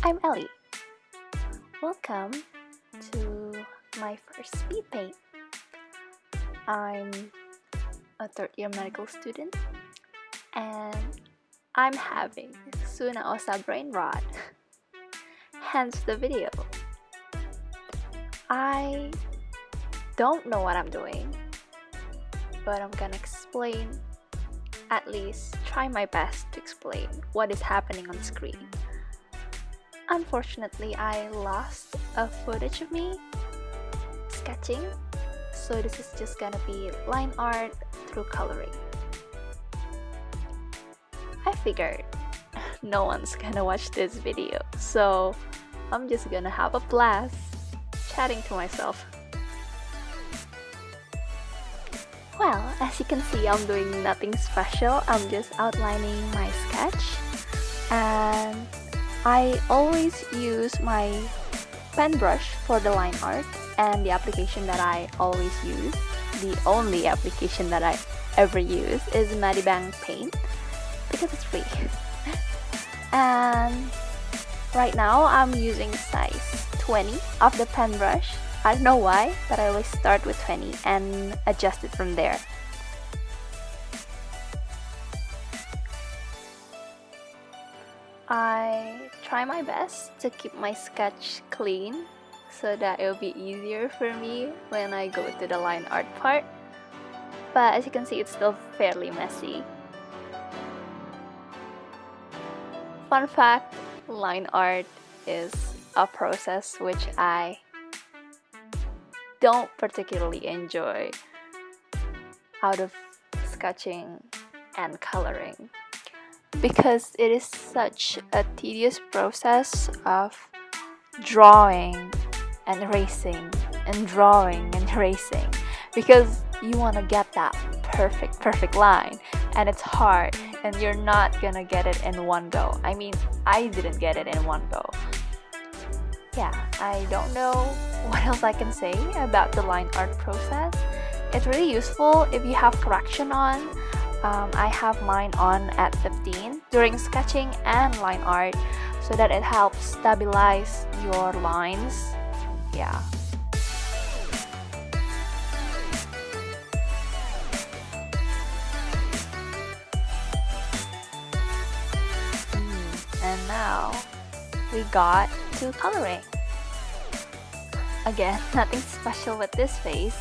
I'm Ellie. Welcome to my first speed paint. I'm a third-year medical student and I'm having SUNAOSA brainrot, hence the video. I don't know what I'm doing, but I'm gonna explain, at least try my best to explain what is happening on screen. Unfortunately, I lost a footage of me sketching, so this is just gonna be line art through coloring. I figured no one's gonna watch this video, so I'm just gonna have a blast chatting to myself. Well, as you can see, I'm doing nothing special. I'm just outlining my sketch, and I always use my pen brush for the line art, and the application that I always use, the only application that I ever use, is Medibang paint because it's free. And right now I'm using size 20 of the pen brush. I don't know why, but I always start with 20 and adjust it from there. I try my best to keep my sketch clean so that it will be easier for me when I go to the line art part. But as you can see, it's still fairly messy. Fun fact, line art is a process which I don't particularly enjoy out of sketching and coloring, because it is such a tedious process of drawing and erasing and drawing and erasing, because you want to get that perfect line, and it's hard, and you're not gonna get it in one go. I mean, I didn't get it in one go. Yeah, I don't know what else I can say about the line art process. It's really useful if you have correction on. I have mine on at 15 during sketching and line art, so that it helps stabilize your lines. Yeah. And now we got to coloring. Again, nothing special with this face.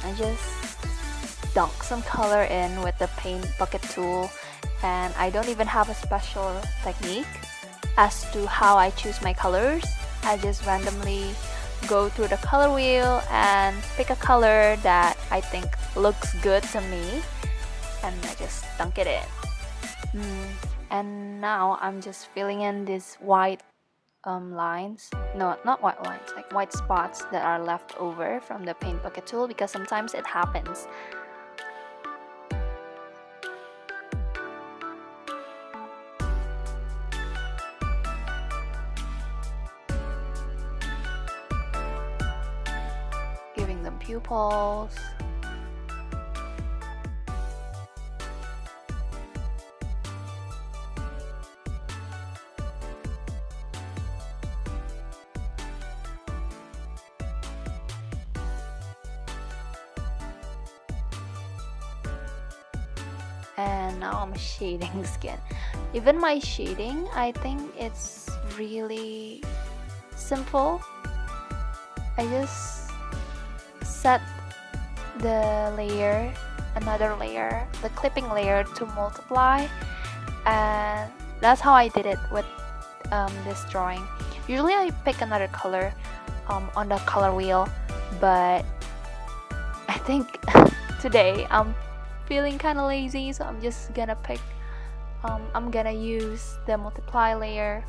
I just dunk some color in with the paint bucket tool, and I don't even have a special technique as to how I choose my colors. I just randomly go through the color wheel and pick a color that I think looks good to me, and I just dunk it in. And now I'm just filling in these white lines. No, not white lines, like white spots that are left over from the paint bucket tool, because sometimes it happens. Giving them pupils. And now I'm shading skin. Even my shading, I think it's really simple. I just set the layer, another layer, the clipping layer, to multiply, and that's how I did it with this drawing. Usually I pick another color on the color wheel, but I think today I'm feeling kind of lazy, so I'm just gonna pick I'm gonna use the multiply layer,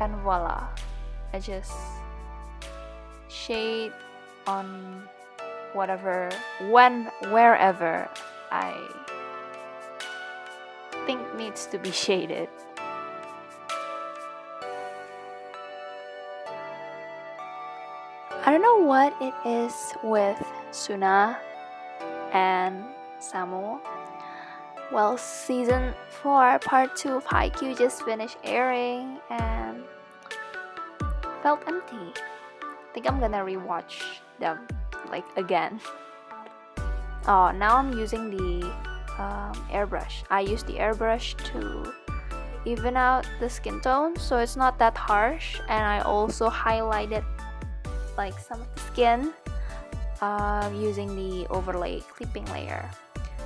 and voila, I just shade on wherever I think needs to be shaded. I don't know what it is with Suna and Samu. Well, season 4 part 2 of HAIKYUU just finished airing and felt empty. I think I'm gonna rewatch them like again. Oh, now I'm using the airbrush. I use the airbrush to even out the skin tone so it's not that harsh, and I also highlighted like some of the skin using the overlay clipping layer.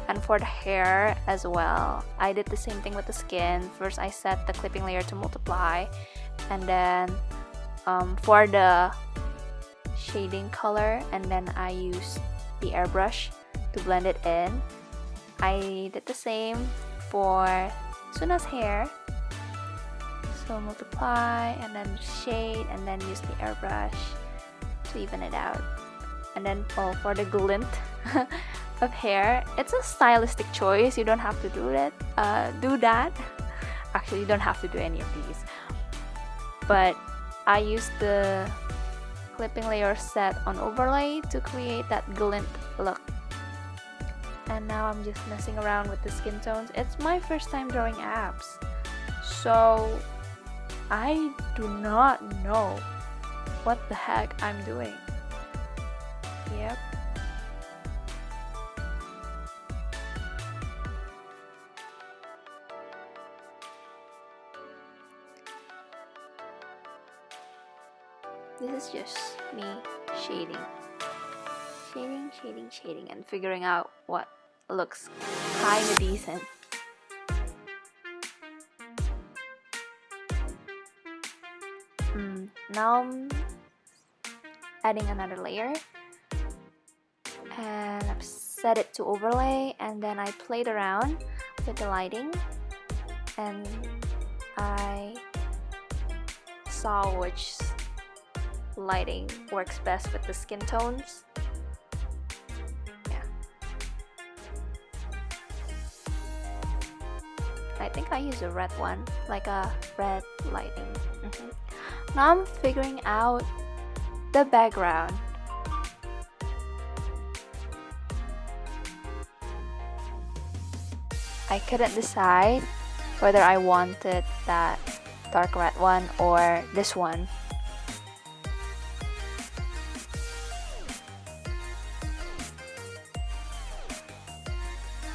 And for the hair as well, I did the same thing with the skin. First I set the clipping layer to multiply, and then for the shading color, and then I used the airbrush to blend it in. I did the same for Suna's hair, so multiply and then shade and then use the airbrush to even it out. And then for the glint of hair, it's a stylistic choice. You don't have to do that. Actually, you don't have to do any of these, but I used the clipping layer set on overlay to create that glint look. And now I'm just messing around with the skin tones. It's my first time drawing abs, so I do not know what the heck I'm doing. Yep. This is just me shading, and figuring out what looks kinda decent. Now I'm adding another layer, and I've set it to overlay, and then I played around with the lighting, and I saw which lighting works best with the skin tones. Yeah, I think I use a red one, like a red lighting. Now I'm figuring out the background. I couldn't decide whether I wanted that dark red one or this one.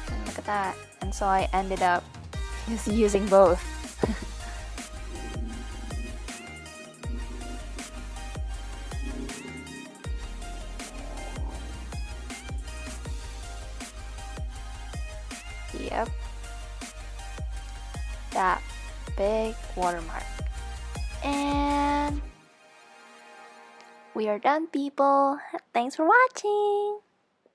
And look at that. And so I ended up just using both. Yep, that big watermark. And we are done, people. Thanks for watching.